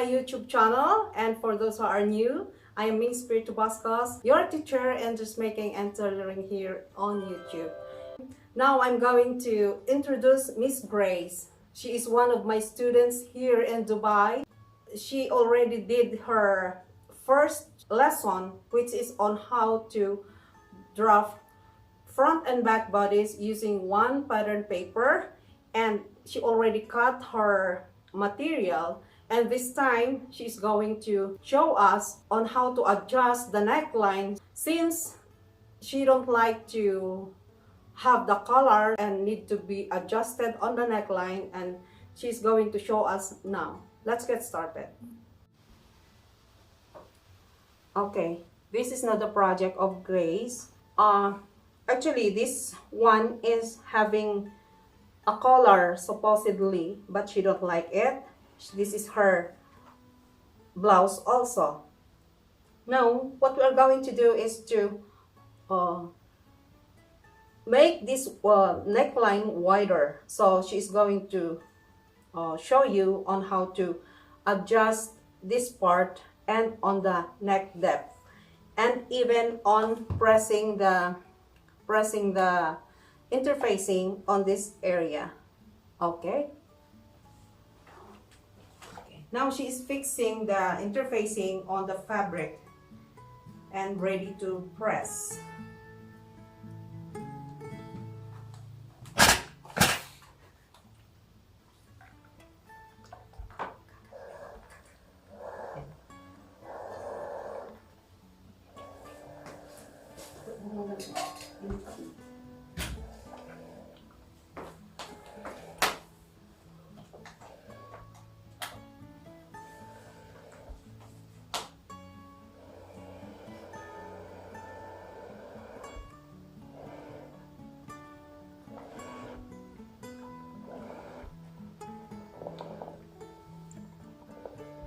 my YouTube channel, and for those who are new, I am Ming Spiritu Bascos, your teacher in dressmaking and tailoring here on YouTube. Now I'm going to introduce Miss Grace. She is one of my students here in Dubai. She already did her first lesson, which is on how to draft front and back bodies using one pattern paper, and she already cut her material, and this time she's going to show us on how to adjust the neckline since she don't like to have the collar and need to be adjusted on the neckline, and she's going to show us now. Let's get started. Okay, this is not the project of Grace. Actually, this one is having a collar supposedly, but she don't like it. This is her blouse also. Now, what we are going to do is to make this neckline wider. So she's going to show you on how to adjust this part and on the neck depth, and even on pressing the interfacing on this area. Okay. Now she is fixing the interfacing on the fabric and ready to press.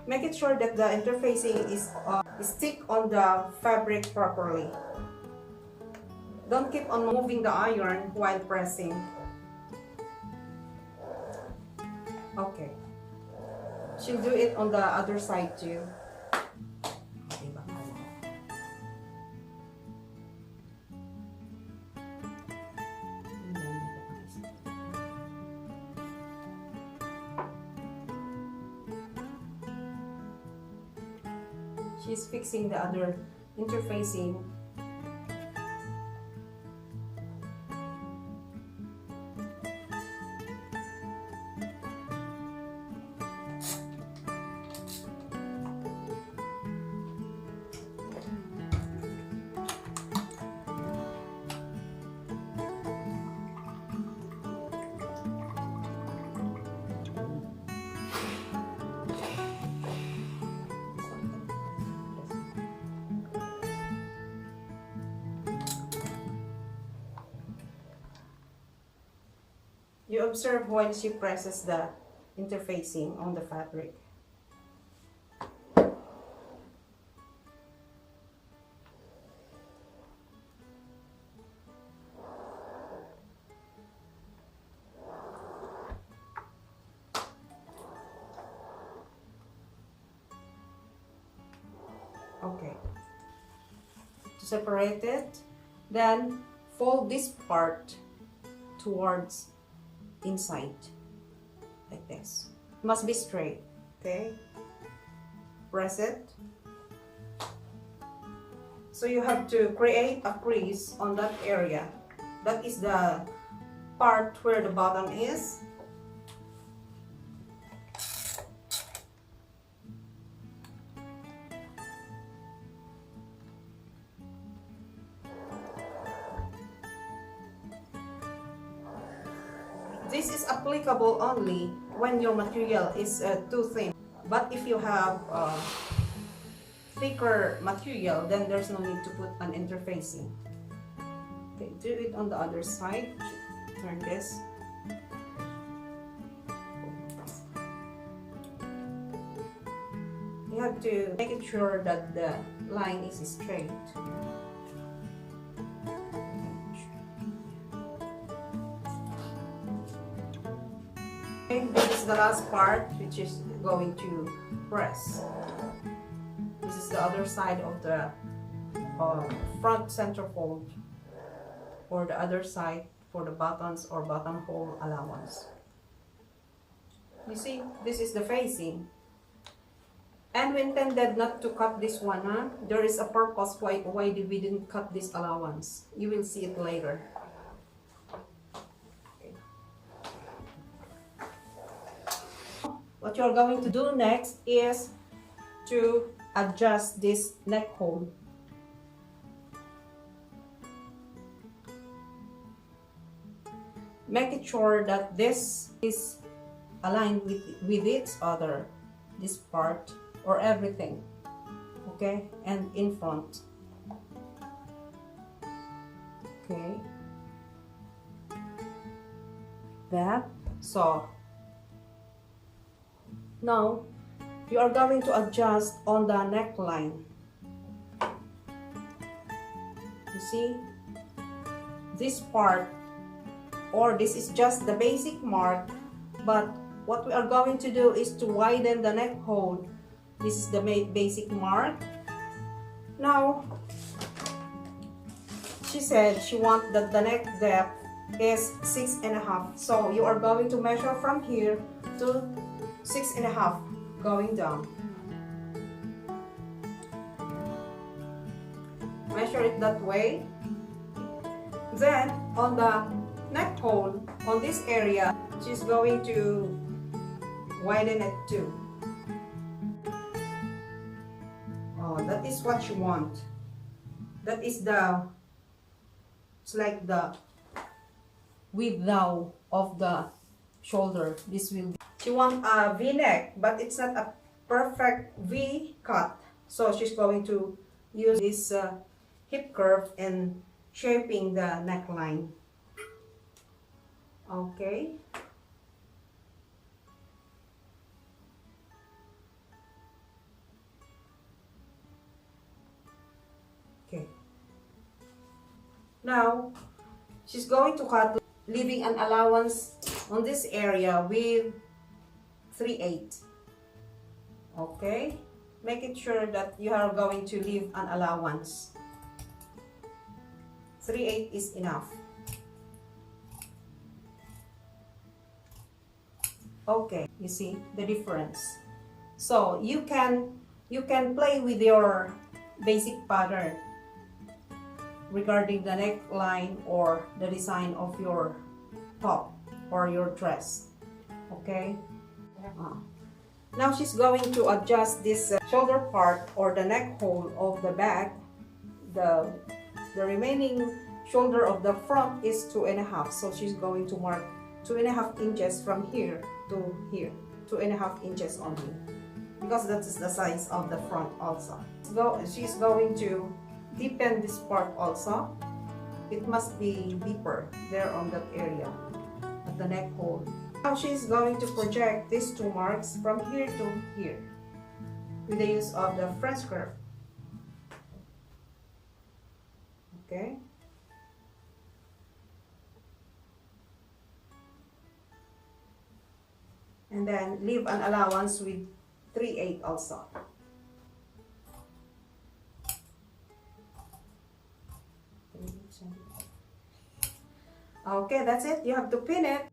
Make it sure that the interfacing is stick on the fabric properly. Don't keep on moving the iron while pressing. Okay. She'll do it on the other side too. She's fixing the other interfacing. You observe while she presses the interfacing on the fabric. Okay. To separate it, then fold this part towards inside like this. Must be straight. Okay, press it. So you have to create a crease on that area. That is the part where the bottom is. This is applicable only when your material is too thin. But if you have thicker material, then there's no need to put an interfacing. Okay, do it on the other side. Turn this. You have to make it sure that the line is straight. This is the last part, which is going to press. This is the other side of the front center fold, or the other side for the buttons or buttonhole allowance. You see, this is the facing. And we intended not to cut this one, huh? There is a purpose why we didn't cut this allowance. You will see it later. Okay. What you're going to do next is to adjust this neck hole. Make it sure that this is aligned with each other, this part or everything, okay, and in front. Okay, that. So now you are going to adjust on the neckline. You see, this part, or this is just the basic mark, but what we are going to do is to widen the neck hole. This is the basic mark. Now, she said she wants that the neck depth is 6.5. So you are going to measure from here to 6.5 going down. Measure it that way. Then on the neck hole, on this area, she's going to widen it too. Oh, that is what you want. That is the, it's like the width now of the shoulder. This will be, she wants a V-neck, but it's not a perfect V cut. So she's going to use this hip curve in shaping the neckline. Okay. Okay. Now, she's going to cut, leaving an allowance on this area with 3/8. Okay. Make it sure that you are going to leave an allowance. 3/8 is enough. Okay, you see the difference. So you can play with your basic pattern regarding the neckline or the design of your top or your dress. Okay. Now she's going to adjust this shoulder part or the neck hole of the back. The remaining shoulder of the front is 2.5. So she's going to mark 2.5 inches from here to here, 2.5 inches only, because that is the size of the front also. So she's going to deepen this part also. It must be deeper there on that area at the neck hole. Now she's going to project these two marks from here to here with the use of the French curve. Okay. And then leave an allowance with 3/8 also. Okay, that's it. You have to pin it.